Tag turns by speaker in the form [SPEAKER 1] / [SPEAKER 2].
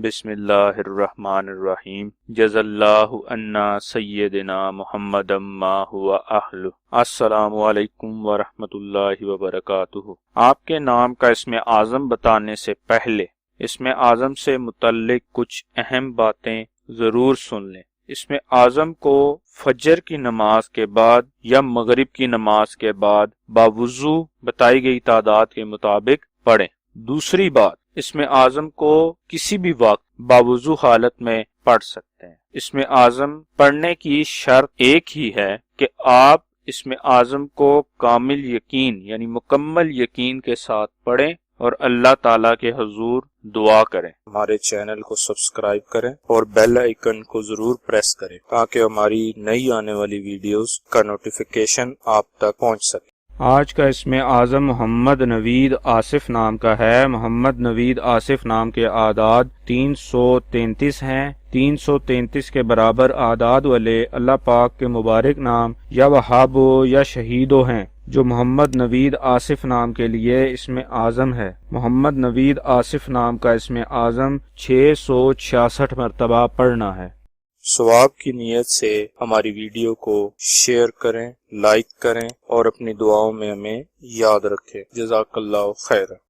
[SPEAKER 1] بسم اللہ الرحمن الرحیم جزا اللہ عنا سیدنا محمد ما ہوا اہل۔ السلام علیکم ورحمۃ اللہ وبرکاتہ۔ آپ کے نام کا اسم اعظم بتانے سے پہلے اسم اعظم سے متعلق کچھ اہم باتیں ضرور سن لیں۔ اسم اعظم کو فجر کی نماز کے بعد یا مغرب کی نماز کے بعد باوضو بتائی گئی تعداد کے مطابق پڑھیں۔ دوسری بات، اسم اعظم کو کسی بھی وقت باوضو حالت میں پڑھ سکتے ہیں۔ اسم اعظم پڑھنے کی شرط ایک ہی ہے کہ آپ اسم اعظم کو کامل یقین یعنی مکمل یقین کے ساتھ پڑھیں اور اللہ تعالیٰ کے حضور دعا کریں۔ ہمارے چینل کو سبسکرائب کریں اور بیل آئیکن کو ضرور پریس کریں تاکہ ہماری نئی آنے والی ویڈیوز کا نوٹیفیکیشن آپ تک پہنچ سکے۔ آج کا اسم اعظم محمد نوید آصف نام کا ہے۔ محمد نوید آصف نام کے اعداد 333 ہیں۔ 333 کے برابر اعداد والے اللہ پاک کے مبارک نام یا وہاب یا شہیدو ہیں جو محمد نوید آصف نام کے لیے اسم اعظم ہے۔ محمد نوید آصف نام کا اسم اعظم 666 مرتبہ پڑھنا ہے۔ ثواب کی نیت سے ہماری ویڈیو کو شیئر کریں، لائک کریں اور اپنی دعاؤں میں ہمیں یاد رکھیں۔ جزاک اللہ خیر۔